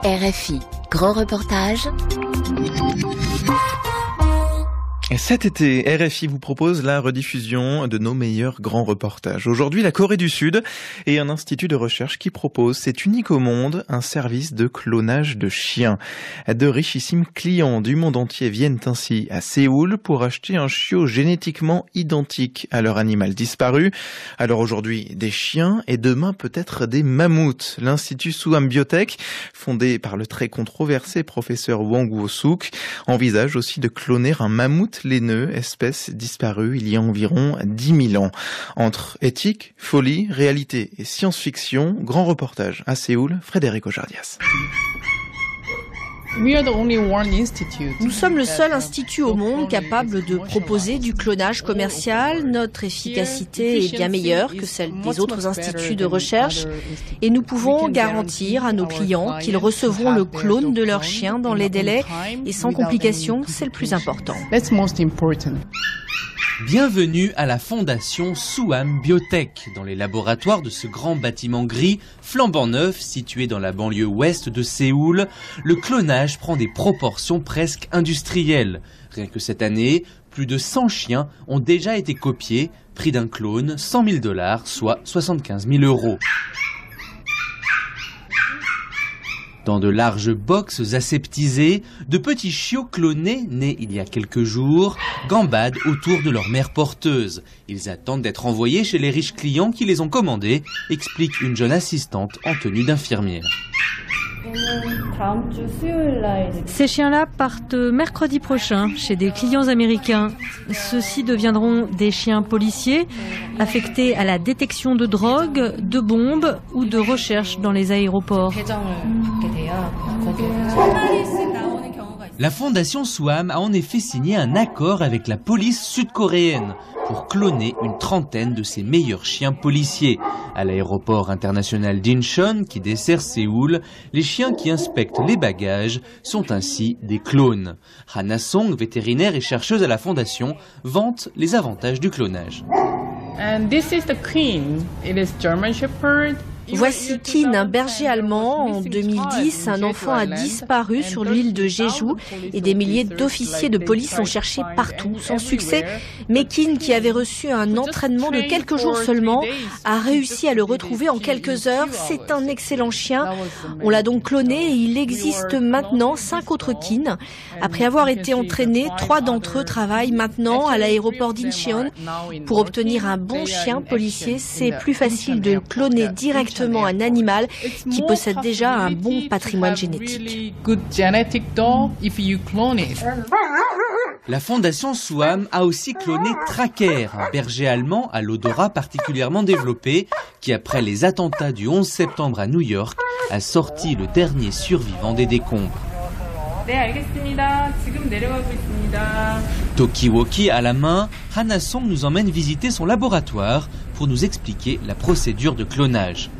RFI, grand reportage. Et cet été, RFI vous propose la rediffusion de nos meilleurs grands reportages. Aujourd'hui, la Corée du Sud et un institut de recherche qui propose, c'est unique au monde, un service de clonage de chiens. De richissimes clients du monde entier viennent ainsi à Séoul pour acheter un chiot génétiquement identique à leur animal disparu. Alors aujourd'hui, des chiens et demain peut-être des mammouths. L'Institut Suam Biotech, fondé par le très controversé professeur Wang Wo-suk, envisage aussi de cloner un mammouth laineux, espèce disparue il y a environ 10 000 ans. Entre éthique, folie, réalité et science-fiction, grand reportage à Séoul, Frédéric Ojardias. Nous sommes le seul institut au monde capable de proposer du clonage commercial. Notre efficacité est bien meilleure que celle des autres instituts de recherche et nous pouvons garantir à nos clients qu'ils recevront le clone de leur chien dans les délais et sans complications, c'est le plus important. Bienvenue à la fondation Suam Biotech, dans les laboratoires de ce grand bâtiment gris, flambant neuf, situé dans la banlieue ouest de Séoul. Le clonage prend des proportions presque industrielles. Rien que cette année, plus de 100 chiens ont déjà été copiés, prix d'un clone, $100 000, soit 75 000 €. Dans de larges boxes aseptisées, de petits chiots clonés, nés il y a quelques jours, gambadent autour de leur mère porteuse. Ils attendent d'être envoyés chez les riches clients qui les ont commandés, explique une jeune assistante en tenue d'infirmière. Ces chiens-là partent mercredi prochain chez des clients américains. Ceux-ci deviendront des chiens policiers affectés à la détection de drogue, de bombes ou de recherche dans les aéroports. La fondation Suam a en effet signé un accord avec la police sud-coréenne pour cloner une trentaine de ses meilleurs chiens policiers. À l'aéroport international d'Incheon, qui dessert Séoul, les chiens qui inspectent les bagages sont ainsi des clones. Hana Song, vétérinaire et chercheuse à la fondation, vante les avantages du clonage. And this is the Queen. It is German Shepherd. Voici Kin, un berger allemand. En 2010, un enfant a disparu sur l'île de Jeju et des milliers d'officiers de police l'ont cherché partout, sans succès. Mais Kin, qui avait reçu un entraînement de quelques jours seulement, a réussi à le retrouver en quelques heures. C'est un excellent chien. On l'a donc cloné et il existe maintenant 5 autres Kin. Après avoir été entraînés, 3 d'entre eux travaillent maintenant à l'aéroport d'Incheon. Pour obtenir un bon chien policier, c'est plus facile de cloner directement un animal qui possède déjà un bon patrimoine génétique. La fondation Suam a aussi cloné Tracker, un berger allemand à l'odorat particulièrement développé, qui après les attentats du 11 septembre à New York, a sorti le dernier survivant des décombres. Talkie-walkie à la main, Hana Song nous emmène visiter son laboratoire pour nous expliquer la procédure de clonage.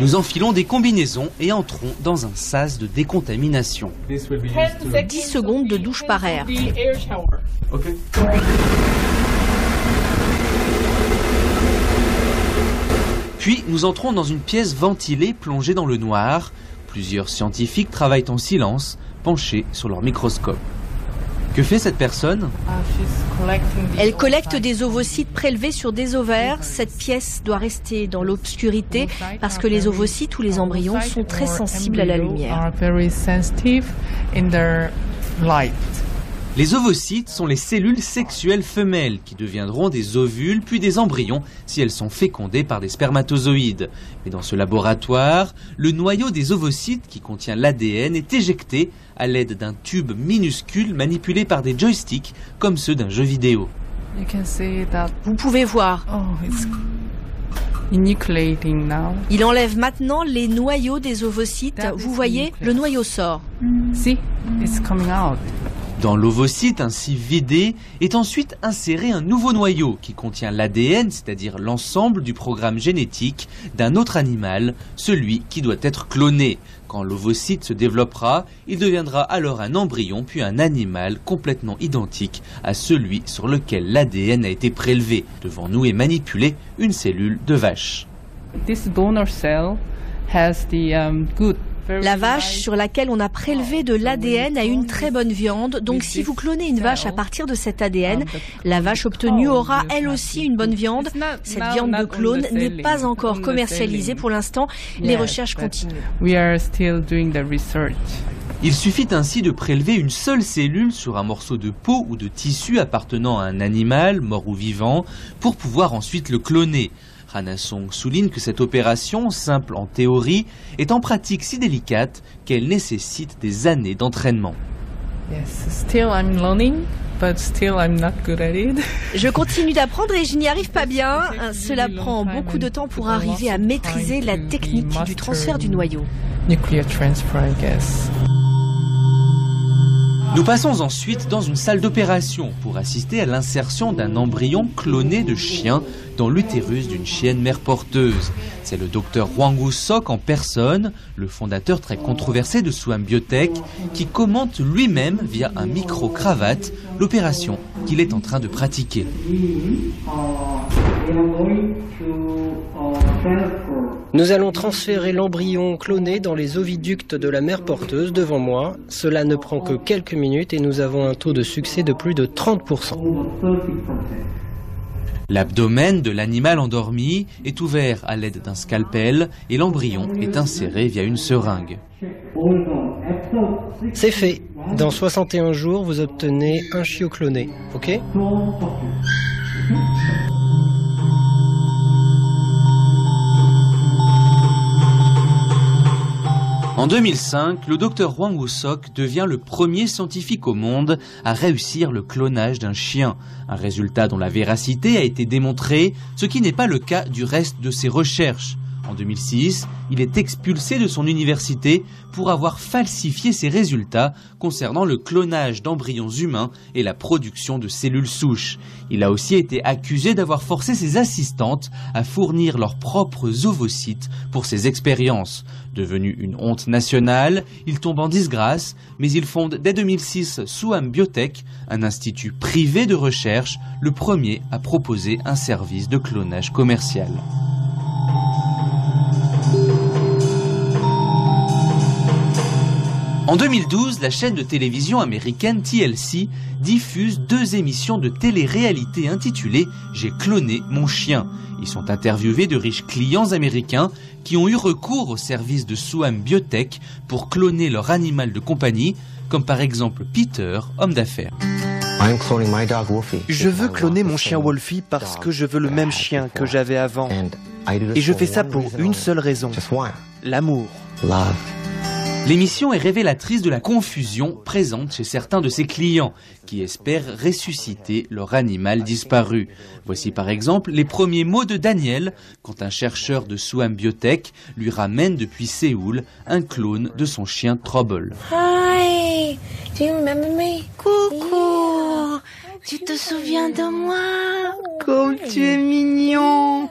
Nous enfilons des combinaisons et entrons dans un sas de décontamination. 10 secondes de douche par air. Puis nous entrons dans une pièce ventilée plongée dans le noir. Plusieurs scientifiques travaillent en silence, penchés sur leur microscope. Que fait cette personne ? Elle collecte des ovocytes prélevés sur des ovaires. Cette pièce doit rester dans l'obscurité parce que les ovocytes ou les embryons sont très sensibles à la lumière. Les ovocytes sont les cellules sexuelles femelles qui deviendront des ovules puis des embryons si elles sont fécondées par des spermatozoïdes. Mais dans ce laboratoire, le noyau des ovocytes qui contient l'ADN est éjecté à l'aide d'un tube minuscule manipulé par des joysticks comme ceux d'un jeu vidéo. Vous pouvez voir. Il enlève maintenant les noyaux des ovocytes. Vous voyez, le noyau sort. Dans l'ovocyte ainsi vidé est ensuite inséré un nouveau noyau qui contient l'ADN, c'est-à-dire l'ensemble du programme génétique d'un autre animal, celui qui doit être cloné. Quand l'ovocyte se développera, il deviendra alors un embryon puis un animal complètement identique à celui sur lequel l'ADN a été prélevé. Devant nous est manipulée une cellule de vache. This donor cell has the good. La vache sur laquelle on a prélevé de l'ADN a une très bonne viande, donc si vous clonez une vache à partir de cet ADN, la vache obtenue aura elle aussi une bonne viande. Cette viande de clone n'est pas encore commercialisée pour l'instant, les recherches continuent. Il suffit ainsi de prélever une seule cellule sur un morceau de peau ou de tissu appartenant à un animal, mort ou vivant, pour pouvoir ensuite le cloner. Hannah Song souligne que cette opération, simple en théorie, est en pratique si délicate qu'elle nécessite des années d'entraînement. Je continue d'apprendre et je n'y arrive pas bien. Cela prend beaucoup de temps pour arriver à maîtriser la technique du transfert du noyau. Nous passons ensuite dans une salle d'opération pour assister à l'insertion d'un embryon cloné de chien dans l'utérus d'une chienne mère porteuse. C'est le docteur Hwang Woo-sok en personne, le fondateur très controversé de Suam Biotech, qui commente lui-même via un micro-cravate l'opération qu'il est en train de pratiquer. Nous allons transférer l'embryon cloné dans les oviducts de la mère porteuse devant moi. Cela ne prend que quelques minutes et nous avons un taux de succès de plus de 30%. L'abdomen de l'animal endormi est ouvert à l'aide d'un scalpel et l'embryon est inséré via une seringue. C'est fait. Dans 61 jours, vous obtenez un chiot cloné. Ok ? En 2005, le docteur Hwang Woo-sok devient le premier scientifique au monde à réussir le clonage d'un chien. Un résultat dont la véracité a été démontrée, ce qui n'est pas le cas du reste de ses recherches. En 2006, il est expulsé de son université pour avoir falsifié ses résultats concernant le clonage d'embryons humains et la production de cellules souches. Il a aussi été accusé d'avoir forcé ses assistantes à fournir leurs propres ovocytes pour ses expériences. Devenu une honte nationale, il tombe en disgrâce, mais il fonde dès 2006 Suam Biotech, un institut privé de recherche, le premier à proposer un service de clonage commercial. En 2012, la chaîne de télévision américaine TLC diffuse 2 émissions de télé-réalité intitulées « J'ai cloné mon chien ». Ils sont interviewés de riches clients américains qui ont eu recours au service de Suam Biotech pour cloner leur animal de compagnie, comme par exemple Peter, homme d'affaires. Je veux cloner mon chien Wolfie parce que je veux le même chien que j'avais avant. Et je fais ça pour une seule raison, l'amour. L'émission est révélatrice de la confusion présente chez certains de ses clients qui espèrent ressusciter leur animal disparu. Voici par exemple les premiers mots de Daniel quand un chercheur de Suam Biotech lui ramène depuis Séoul un clone de son chien Trouble. Hi, do you remember me? Coucou, tu te souviens de moi? Comme tu es mignon.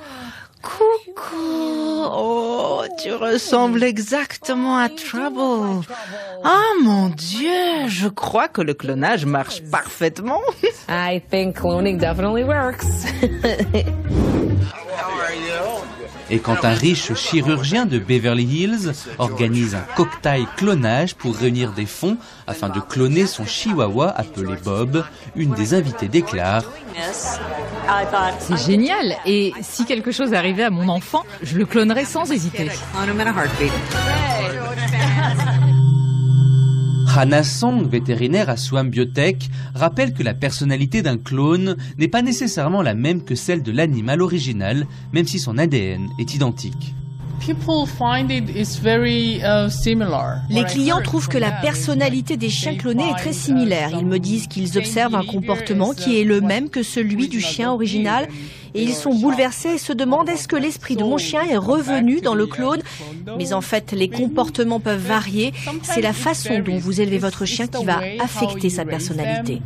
Coucou, oh, tu ressembles exactement à Trouble. Oh mon Dieu, je crois que le clonage marche parfaitement. I think cloning definitely works. Et quand un riche chirurgien de Beverly Hills organise un cocktail clonage pour réunir des fonds afin de cloner son chihuahua appelé Bob, une des invitées déclare: c'est génial, et si quelque chose arrivait à mon enfant, je le clonerais sans hésiter. Hannah Song, vétérinaire à Suam Biotech, rappelle que la personnalité d'un clone n'est pas nécessairement la même que celle de l'animal original, même si son ADN est identique. Les clients trouvent que la personnalité des chiens clonés est très similaire. Ils me disent qu'ils observent un comportement qui est le même que celui du chien original et ils sont bouleversés et se demandent est-ce que l'esprit de mon chien est revenu dans le clone. Mais en fait, les comportements peuvent varier. C'est la façon dont vous élevez votre chien qui va affecter sa personnalité.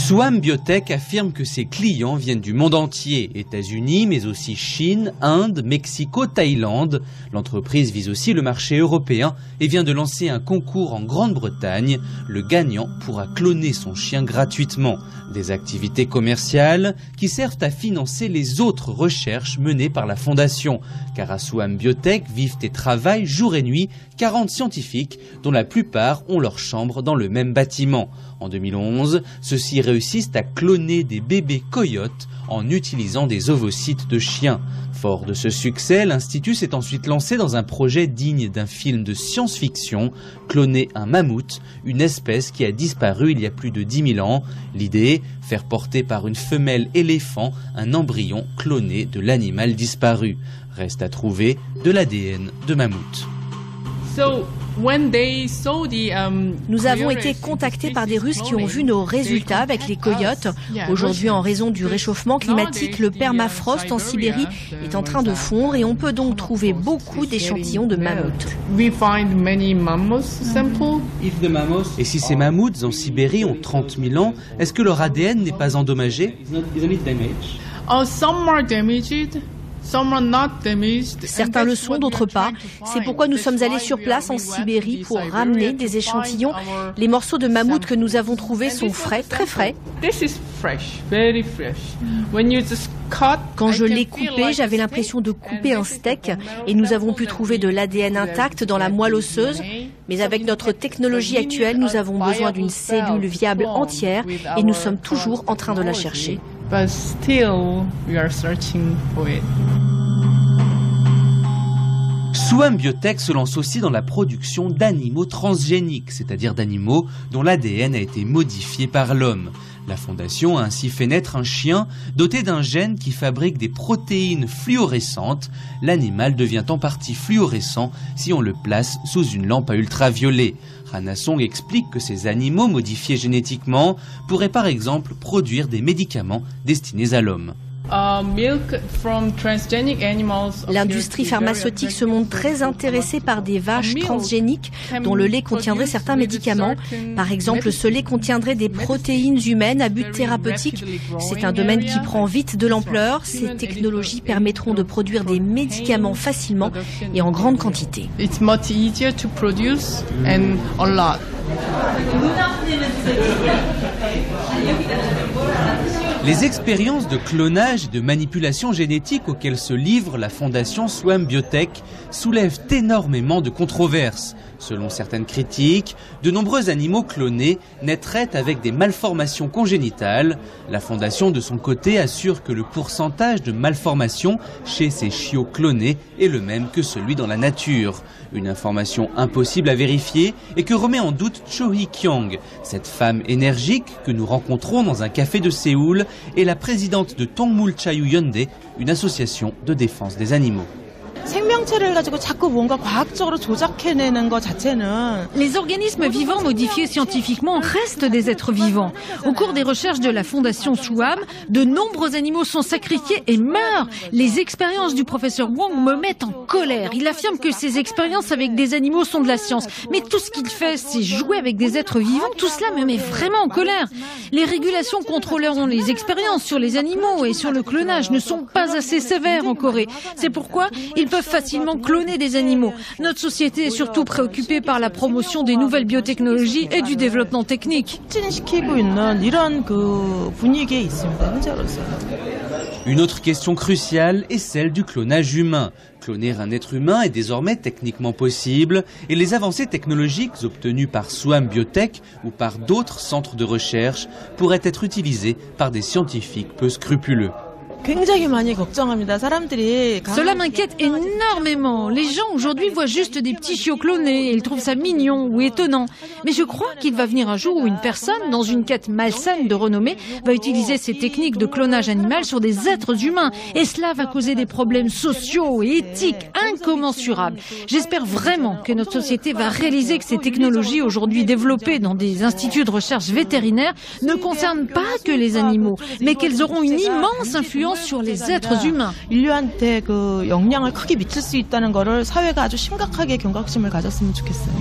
Swam Biotech affirme que ses clients viennent du monde entier, États-Unis, mais aussi Chine, Inde, Mexico, Thaïlande. L'entreprise vise aussi le marché européen et vient de lancer un concours en Grande-Bretagne. Le gagnant pourra cloner son chien gratuitement. Des activités commerciales qui servent à financer les autres recherches menées par la Fondation. Car à Swam Biotech vivent et travaillent jour et nuit 40 scientifiques dont la plupart ont leur chambre dans le même bâtiment. En 2011, ceux-ci réussissent à cloner des bébés coyotes en utilisant des ovocytes de chiens. Fort de ce succès, l'Institut s'est ensuite lancé dans un projet digne d'un film de science-fiction, cloner un mammouth, une espèce qui a disparu il y a plus de 10 000 ans. L'idée, faire porter par une femelle éléphant un embryon cloné de l'animal disparu. Reste à trouver de l'ADN de mammouth. Nous avons été contactés par des Russes qui ont vu nos résultats avec les coyotes. Aujourd'hui, en raison du réchauffement climatique, le permafrost en Sibérie est en train de fondre et on peut donc trouver beaucoup d'échantillons de mammouths. Et si ces mammouths en Sibérie ont 30 000 ans, est-ce que leur ADN n'est pas endommagé? Certains le sont, d'autres pas. C'est pourquoi nous sommes allés sur place en Sibérie pour ramener des échantillons. Les morceaux de mammouth que nous avons trouvés sont frais, très frais. Quand je l'ai coupé, j'avais l'impression de couper un steak et nous avons pu trouver de l'ADN intact dans la moelle osseuse. Mais avec notre technologie actuelle, nous avons besoin d'une cellule viable entière et nous sommes toujours en train de la chercher. But still, we are searching for it. Swam Biotech se lance aussi dans la production d'animaux transgéniques, c'est-à-dire d'animaux dont l'ADN a été modifié par l'homme. La Fondation a ainsi fait naître un chien doté d'un gène qui fabrique des protéines fluorescentes. L'animal devient en partie fluorescent si on le place sous une lampe à ultraviolet. Hannah Song explique que ces animaux modifiés génétiquement pourraient par exemple produire des médicaments destinés à l'homme. L'industrie pharmaceutique se montre très intéressée par des vaches transgéniques dont le lait contiendrait certains médicaments. Par exemple, ce lait contiendrait des protéines humaines à but thérapeutique. C'est un domaine qui prend vite de l'ampleur. Ces technologies permettront de produire des médicaments facilement et en grande quantité. It's much easier to produce and a lot. Les expériences de clonage et de manipulation génétique auxquelles se livre la Fondation Swam Biotech soulèvent énormément de controverses. Selon certaines critiques, de nombreux animaux clonés naîtraient avec des malformations congénitales. La Fondation, de son côté, assure que le pourcentage de malformations chez ces chiots clonés est le même que celui dans la nature. Une information impossible à vérifier et que remet en doute Cho Hee-kyung. Cette femme énergique que nous rencontrons dans un café de Séoul est la présidente de Tongmul Chayu Hyundai, une association de défense des animaux. Les organismes vivants modifiés scientifiquement restent des êtres vivants. Au cours des recherches de la Fondation Swam, de nombreux animaux sont sacrifiés et meurent. Les expériences du professeur Wong me mettent en colère. Il affirme que ces expériences avec des animaux sont de la science. Mais tout ce qu'il fait, c'est jouer avec des êtres vivants. Tout cela me met vraiment en colère. Les régulations contrôleront les expériences sur les animaux et sur le clonage ne sont pas assez sévères en Corée. C'est pourquoi ils peuvent facilement cloner des animaux. Notre société est surtout préoccupée par la promotion des nouvelles biotechnologies et du développement technique. Une autre question cruciale est celle du clonage humain. Cloner un être humain est désormais techniquement possible et les avancées technologiques obtenues par Swam Biotech ou par d'autres centres de recherche pourraient être utilisées par des scientifiques peu scrupuleux. Cela m'inquiète énormément. Les gens aujourd'hui voient juste des petits chiots clonés et ils trouvent ça mignon ou étonnant. Mais je crois qu'il va venir un jour où une personne, dans une quête malsaine de renommée, va utiliser ces techniques de clonage animal sur des êtres humains. Et cela va causer des problèmes sociaux et éthiques incommensurables. J'espère vraiment que notre société va réaliser que ces technologies aujourd'hui développées dans des instituts de recherche vétérinaires ne concernent pas que les animaux, mais qu'elles auront une immense influence sur les êtres humains. 인류한테 그 영향을 크게 미칠 수 있다는 거를 사회가 아주 심각하게 경각심을 가졌으면 좋겠어요.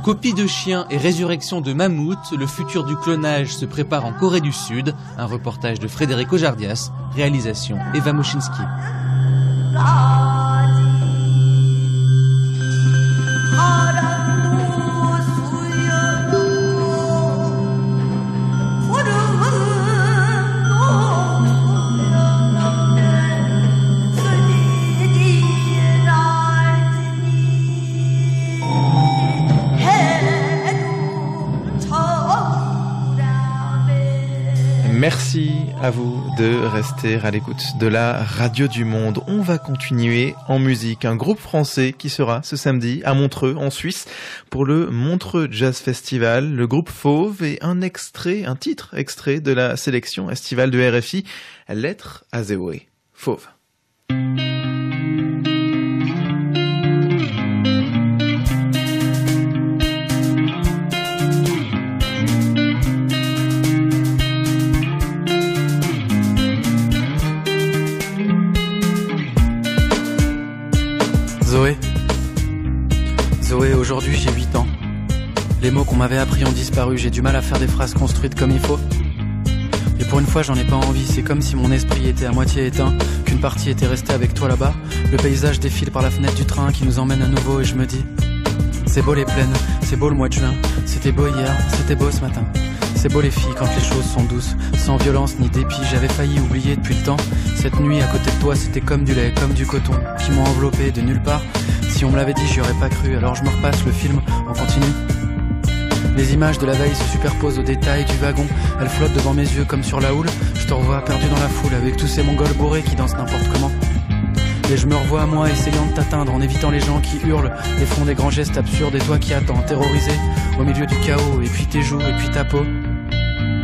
Copie de chien et résurrection de mammouth, le futur du clonage se prépare en Corée du Sud. Un reportage de Frédéric Ojardias, réalisation Eva Moschinsky. Merci à vous de rester à l'écoute de la radio du monde. On va continuer en musique. Un groupe français qui sera ce samedi à Montreux, en Suisse, pour le Montreux Jazz Festival. Le groupe Fauve et un titre extrait de la sélection estivale de RFI, Lettre à Zoé. Fauve. Zoé, aujourd'hui j'ai 8 ans. Les mots qu'on m'avait appris ont disparu, j'ai du mal à faire des phrases construites comme il faut. Et pour une fois j'en ai pas envie, c'est comme si mon esprit était à moitié éteint, qu'une partie était restée avec toi là-bas. Le paysage défile par la fenêtre du train qui nous emmène à nouveau et je me dis: c'est beau les plaines, c'est beau le mois de juin, c'était beau hier, c'était beau ce matin. C'est beau les filles quand les choses sont douces, sans violence ni dépit. J'avais failli oublier depuis le temps. Cette nuit à côté de toi c'était comme du lait, comme du coton qui m'ont enveloppé de nulle part. Si on me l'avait dit j'y aurais pas cru, alors je me repasse le film en continu. Les images de la veille se superposent aux détails du wagon. Elles flottent devant mes yeux comme sur la houle. Je te revois perdu dans la foule avec tous ces mongols bourrés qui dansent n'importe comment. Et je me revois moi essayant de t'atteindre en évitant les gens qui hurlent et font des grands gestes absurdes. Et toi qui attends, terrorisé au milieu du chaos. Et puis tes joues et puis ta peau.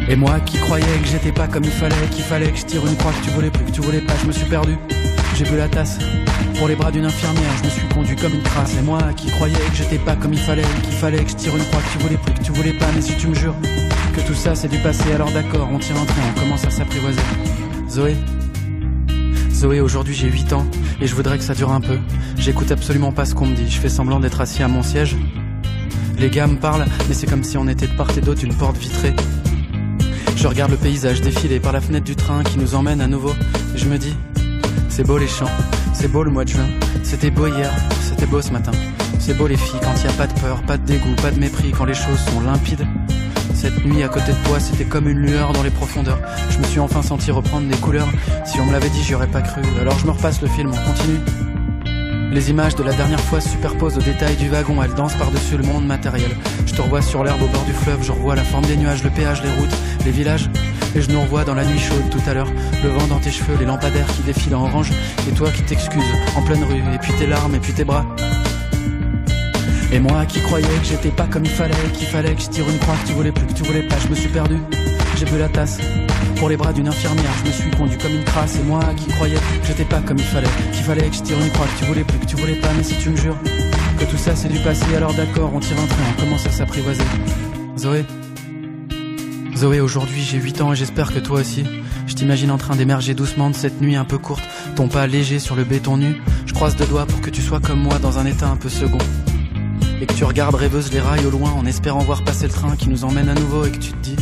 Et moi qui croyais que j'étais pas comme il fallait, qu'il fallait que je tire une croix, que tu voulais plus, que tu voulais pas, je me suis perdu. J'ai bu la tasse pour les bras d'une infirmière, je me suis conduit comme une crasse. Et moi qui croyais que j'étais pas comme il fallait, qu'il fallait que je tire une croix, que tu voulais plus, que tu voulais pas, mais si tu me jures que tout ça c'est du passé, alors d'accord, on tire un train, on commence à s'apprivoiser. Zoé, aujourd'hui j'ai 8 ans et je voudrais que ça dure un peu. J'écoute absolument pas ce qu'on me dit, je fais semblant d'être assis à mon siège. Les gars me parlent, mais c'est comme si on était de part et d'autre d'une porte vitrée. Je regarde le paysage défiler par la fenêtre du train qui nous emmène à nouveau. Et je me dis, c'est beau les champs, c'est beau le mois de juin, c'était beau hier, c'était beau ce matin. C'est beau les filles quand y a pas de peur, pas de dégoût, pas de mépris, quand les choses sont limpides. Cette nuit à côté de toi c'était comme une lueur dans les profondeurs. Je me suis enfin senti reprendre des couleurs. Si on me l'avait dit j'y aurais pas cru, alors je me repasse le film, on continue. Les images de la dernière fois se superposent aux détails du wagon, elles dansent par-dessus le monde matériel. Je te revois sur l'herbe au bord du fleuve, je revois la forme des nuages, le péage, les routes, les villages. Et je nous revois dans la nuit chaude tout à l'heure, le vent dans tes cheveux, les lampadaires qui défilent en orange. Et toi qui t'excuses en pleine rue, et puis tes larmes, et puis tes bras. Et moi qui croyais que j'étais pas comme il fallait, qu'il fallait que je tire une croix, que tu voulais plus, que tu voulais pas, je me suis perdu. J'ai bu la tasse pour les bras d'une infirmière, je me suis conduit comme une crasse. Et moi qui croyais que j'étais pas comme il fallait, qu'il fallait que je tire une croix, que tu voulais plus, que tu voulais pas, mais si tu me jures que tout ça c'est du passé, alors d'accord, on tire un train, on commence à s'apprivoiser. Zoé, aujourd'hui j'ai 8 ans et j'espère que toi aussi. Je t'imagine en train d'émerger doucement de cette nuit un peu courte, ton pas léger sur le béton nu. Je croise deux doigts pour que tu sois comme moi dans un état un peu second. Et que tu regardes rêveuse les rails au loin en espérant voir passer le train qui nous emmène à nouveau. Et que tu te dis,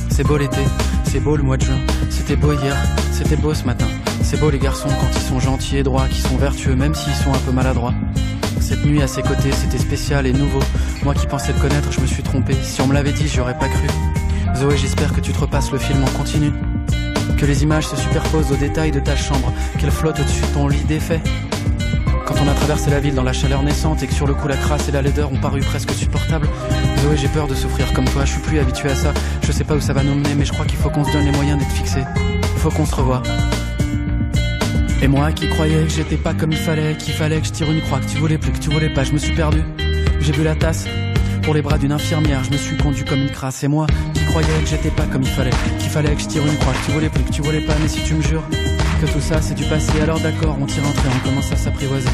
c'est beau l'été, c'est beau le mois de juin, c'était beau hier, c'était beau ce matin. C'est beau les garçons quand ils sont gentils et droits, qui sont vertueux même s'ils sont un peu maladroits. Cette nuit à ses côtés c'était spécial et nouveau. Moi qui pensais le connaître je me suis trompé. Si on me l'avait dit j'y aurais pas cru. Zoé, j'espère que tu te repasses le film en continu, que les images se superposent aux détails de ta chambre, qu'elles flottent au-dessus de ton lit défait. Quand on a traversé la ville dans la chaleur naissante et que sur le coup la crasse et la laideur ont paru presque supportables. Zoé, j'ai peur de souffrir comme toi, je suis plus habitué à ça. Je sais pas où ça va nous mener, mais je crois qu'il faut qu'on se donne les moyens d'être fixés. Il faut qu'on se revoie. Et moi qui croyais que j'étais pas comme il fallait, qu'il fallait que je tire une croix, que tu voulais plus, que tu voulais pas, je me suis perdu. J'ai bu la tasse pour les bras d'une infirmière, je me suis conduit comme une crasse. Et moi qui croyais que j'étais pas comme il fallait, qu'il fallait que je tire une croix, que tu voulais plus, que tu voulais pas, mais si tu me jures que tout ça c'est du passé, alors d'accord, on tire un trait, on commence à s'apprivoiser.